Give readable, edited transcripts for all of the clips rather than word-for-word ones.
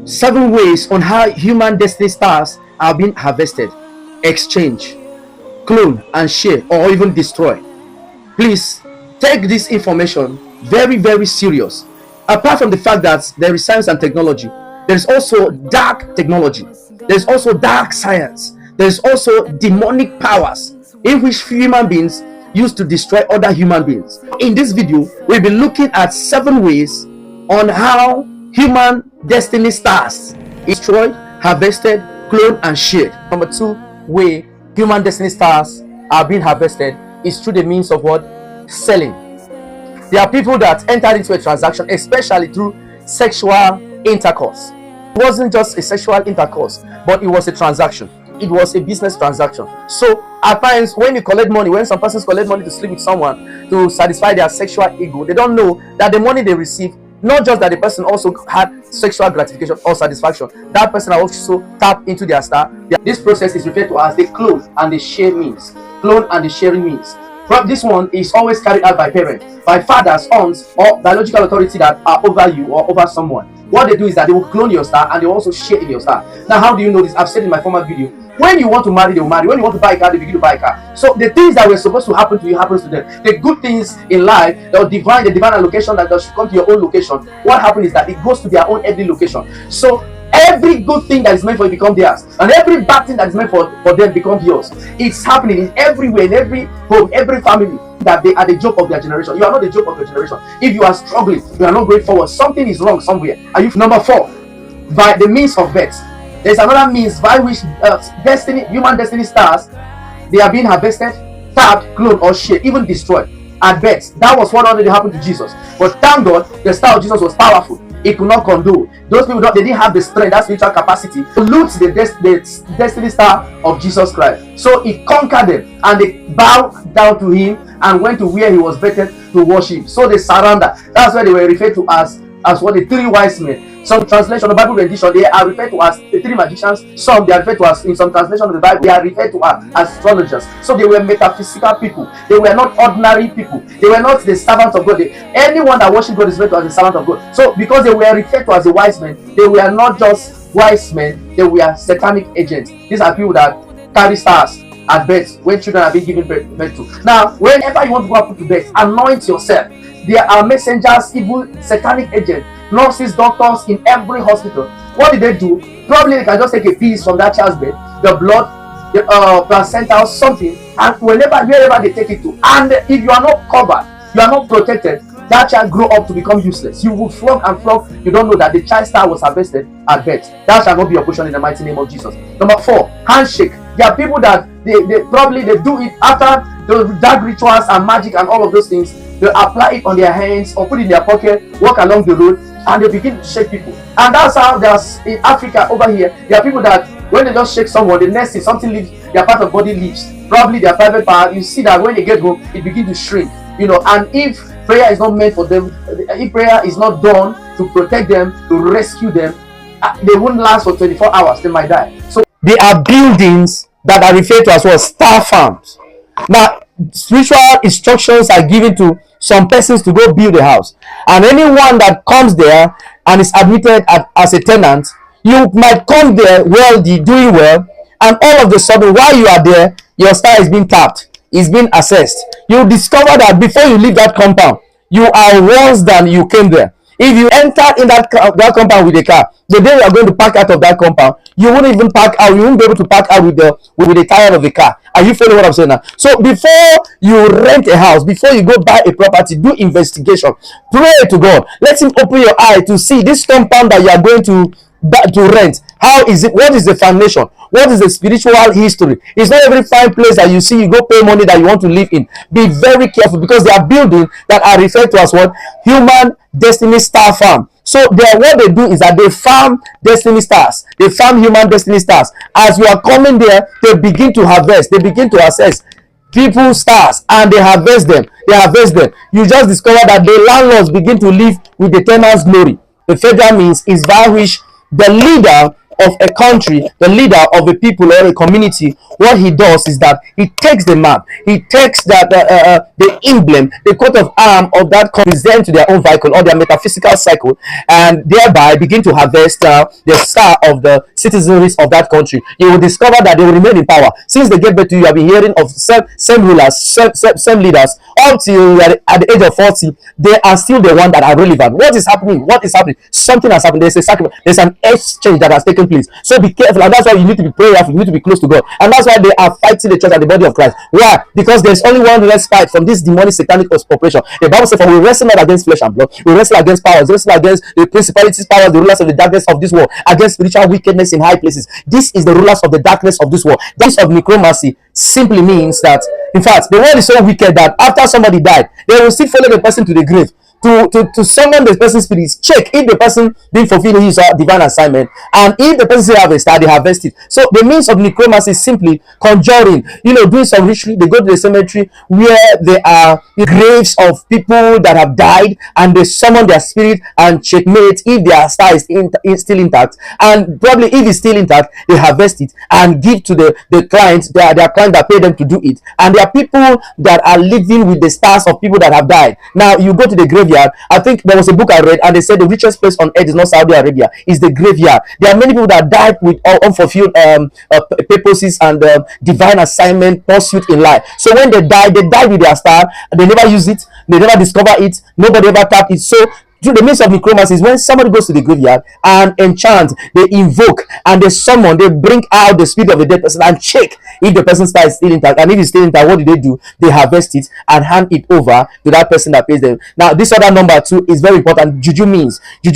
7 ways on how human destiny stars are being harvested, exchange, clone, and share, or even destroy. Please take this information very, very serious. Apart from the fact that there is science and technology, there is also dark technology, there is also dark science, there is also demonic powers in which human beings use to destroy other human beings. In this video, we'll be looking at 7 ways on how human destiny stars is destroyed, harvested, cloned, and shared. Number 2 way human destiny stars are being harvested is through the means of what? Selling. There are people that enter into a transaction, especially through sexual intercourse. It wasn't just a sexual intercourse, but it was a transaction. It was a business transaction. So at times, when you collect money, when some persons collect money to sleep with someone to satisfy their sexual ego, they don't know that the money they receive, not just that the person also had sexual gratification or satisfaction, that person also tapped into their star. This process is referred to as the clone and the share means. Clone and the sharing means. This one is always carried out by parents, by fathers, aunts, or biological authority that are over you or over someone. What they do is that they will clone your star and they will also share in your star. Now, how do you know this? I've said in my former video, when you want to marry, they will marry. When you want to buy a car, they begin to buy a car. So the things that were supposed to happen to you happens to them. The good things in life, the divine allocation that should come to your own location, what happens is that it goes to their own every location. So every good thing that is meant for you become theirs, and every bad thing that is meant for them become yours. It's happening in everywhere, in every home, every family, that they are the joke of their generation. You are not the joke of your generation. If you are struggling, you are not going forward, something is wrong somewhere. Are you? Number 4, by the means of birth. There's another means by which human destiny stars, they are being harvested, tapped, cloned, or shared, even destroyed at birth. That was what already happened to Jesus. But thank God, the star of Jesus was powerful. It could not condone. Those people, they didn't have the strength, that spiritual capacity to loot the destiny star of Jesus Christ. So he conquered them, and they bowed down to him and went to where he was vetted to worship. So they surrender. That's why they were referred to as what? The 3 wise men. Some translation of the Bible rendition, they are referred to as the 3 magicians. Some they are referred to as, in some translation of the Bible, they are referred to as astrologers. So they were metaphysical people. They were not ordinary people. They were not the servants of God. Anyone that worships God is referred to as a servant of God. So because they were referred to as the wise men, they were not just wise men, they were satanic agents. These are people that carry stars at birth when children are being given birth to. Now, whenever you want to go up to birth, anoint yourself. There are messengers, evil satanic agents, nurses, doctors in every hospital. What did they do? Probably they can just take a piece from that child's bed, the blood, the placenta or something, and wherever they take it to, and if you are not covered, you are not protected, that child grow up to become useless. You will flog and flog. You don't know that the child star was harvested at birth. That shall not be your portion in the mighty name of Jesus. Number 4, handshake. There are people that they do it after the dark rituals and magic and all of those things. They apply it on their hands or put it in their pocket, walk along the road, and they begin to shake people. And that's how there's in Africa over here. There are people that when they just shake someone, the next thing something leaves, their part of body leaves, probably their private part. You see that when they get home, it begins to shrink. And if prayer is not meant for them, if prayer is not done to protect them, to rescue them, they won't last for 24 hours. They might die. So they are buildings that are referred to as well star farms. Now, spiritual instructions are given to some persons to go build a house, and anyone that comes there and is admitted as a tenant, you might come there wealthy, doing well, and all of a sudden while you are there, your star is being tapped, is being assessed. You discover that before you leave that compound, you are worse than you came there. If you enter in that compound with a car, the day you are going to park out of that compound, you won't even park out. You won't be able to park out with the tire of the car. Are you following what I'm saying now? So before you rent a house, before you go buy a property, do investigation. Pray to God. Let Him open your eye to see this compound that you are going to rent. How is it? What is the foundation? What is the spiritual history? It's not every fine place that you see you go pay money that you want to live in. Be very careful, because they are buildings that are referred to as what? Human destiny star farm. So what they do is that they farm destiny stars. They farm human destiny stars. As you are coming there, they begin to harvest. They begin to assess people's stars, and they harvest them. You just discover that the landlords begin to live with the tenant's glory. The federal means is by which the leader of a country, the leader of a people or a community, what he does is that he takes the map, he takes the emblem, the coat of arm of that country, present to their own vehicle or their metaphysical cycle, and thereby begin to harvest the star of the citizens of that country. You will discover that they will remain in power. Since they gave birth to you, you have been hearing of same rulers, same leaders, until at the age of 40, they are still the one that are relevant. What is happening? What is happening? Something has happened. There's a sacrifice, there's an exchange that has taken place. So be careful, and that's why you need to be prayerful, you need to be close to God. And that's why they are fighting the church and the body of Christ. Why? Because there's only one respite from this demonic satanic operation. The Bible says, for we wrestle not against flesh and blood, we wrestle against powers, we wrestle against the principalities, powers, the rulers of the darkness of this world, against spiritual wickedness in high places. This is the rulers of the darkness of this world. This of necromancy simply means that, in fact, the world is so wicked that after somebody died, they will still follow the person to the grave to summon the person's spirits, check if the person didn't fulfill his divine assignment, and if the person still have a star, they harvest it. So the means of necromancy is simply conjuring, doing some ritual. They go to the cemetery where there are graves of people that have died, and they summon their spirit and checkmate if their star is still intact, and probably if it's still intact, they harvest it and give to the clients, their client that pay them to do it. And there are people that are living with the stars of people that have died. Now you go to the graveyard. I think there was a book I read, and they said the richest place on earth is not Saudi Arabia, it's the graveyard. There are many people that died with unfulfilled purposes and divine assignment pursuit in life. So when they die with their star. They never use it, they never discover it, nobody ever tap it. So through the means of necromancy is when somebody goes to the graveyard and enchant, they invoke, and they summon, they bring out the spirit of the dead person and check if the person's star is still intact. And if it's still intact, what do? They harvest it and hand it over to that person that pays them. Now, this other number too is very important. Juju means they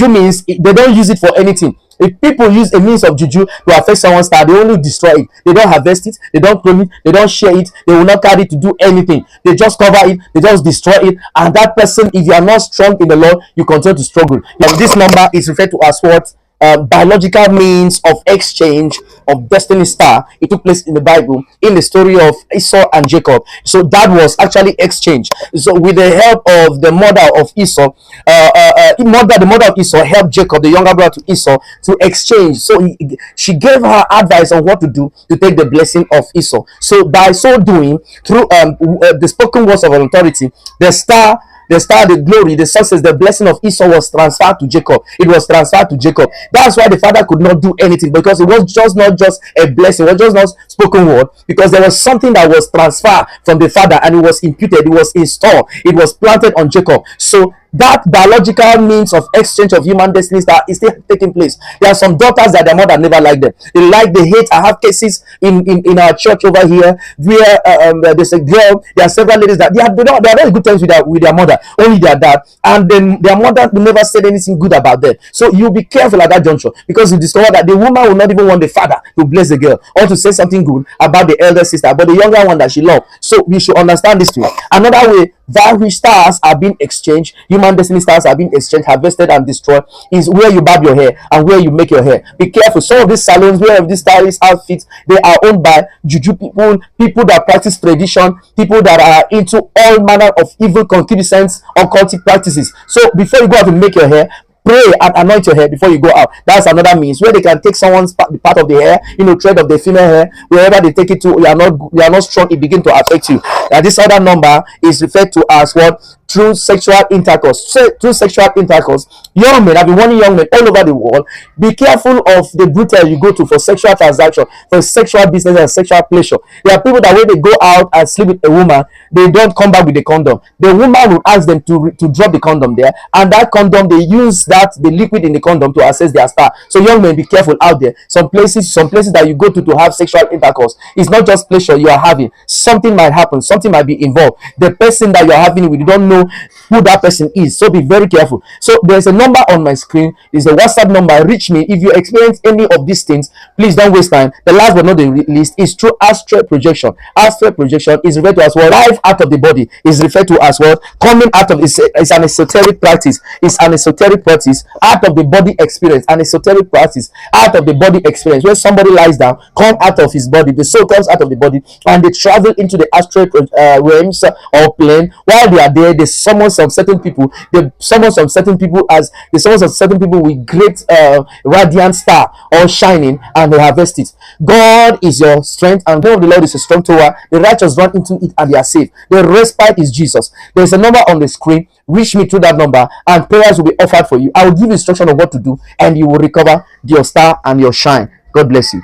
don't use it for anything. If people use a means of juju to affect someone's star, they only destroy it. They don't harvest it, they don't clone it, they don't share it, they will not carry it to do anything. They just cover it, they just destroy it. And that person, if you are not strong in the Lord, you continue to struggle. And this number is referred to as what? Biological means of exchange of destiny star. It took place in the Bible in the story of Esau and Jacob. So that was actually exchange. So with the help of the mother of Esau, the mother of Esau helped Jacob, the younger brother to Esau, to exchange. So she gave her advice on what to do to take the blessing of Esau. So by so doing, through the spoken words of authority, the glory, the success, the blessing of Esau was transferred to Jacob. It was transferred to Jacob. That's why the father could not do anything, because it was just not just a blessing, it was just not spoken word, because there was something that was transferred from the father, and it was imputed, it was installed, it was planted on Jacob. So that biological means of exchange of human destinies that is still taking place. There are some daughters that their mother never liked them. They hate. I have cases in our church over here where there's a girl. There are several ladies that they are very good terms with their mother, only their dad, and then their mother never said anything good about them. So you be careful at that juncture, because you discover that the woman will not even want the father to bless the girl or to say something good about the elder sister, but the younger one that she loved. So we should understand this too. Another way that which stars are being exchanged, human destiny stars are being exchanged, harvested and destroyed, is where you barb your hair and where you make your hair. Be careful. Some of these salons, where these stylist outfits, they are owned by juju people that practice tradition, people that are into all manner of evil concupiscence, occultic practices. So before you go out to make your hair, pray and anoint your hair before you go out. That's another means where they can take someone's part of the hair, thread of the female hair, wherever they take it to. You are not strong, it begin to affect you. And this other number is referred to as what? Through sexual intercourse. Through sexual intercourse, young men, I've been warning young men all over the world, be careful of the brutal you go to for sexual transaction, for sexual business and sexual pleasure. There are people that when they go out and sleep with a woman, they don't come back with the condom. The woman will ask them to drop the condom there, and that condom, they use the liquid in the condom to access their star. So young men, be careful out there. Some places that you go to have sexual intercourse, it's not just pleasure you are having. Something might happen, something might be involved. The person that you are having with, you don't know who that person is, so be very careful. So there's a number on my screen, is a WhatsApp number. Reach me if you experience any of these things. Please don't waste time. The last but not the least is through astral projection. Astral projection is referred to as what? Life out of the body is referred to as what? Coming out of it's an esoteric practice. It's an esoteric practice, out of the body experience. An esoteric practice, out of the body experience, where somebody lies down, come out of his body, the soul comes out of the body, and they travel into the astral realms or plane. While they are there, they they summon some certain people. They summon some certain people as they summon some certain people with great radiant star or shining, and they harvest it. God is your strength, and the name of the Lord is a strong tower. The righteous run into it and they are safe. The respite is Jesus. There's a number on the screen. Reach me through that number, and prayers will be offered for you. I will give instruction of what to do, and you will recover your star and your shine. God bless you.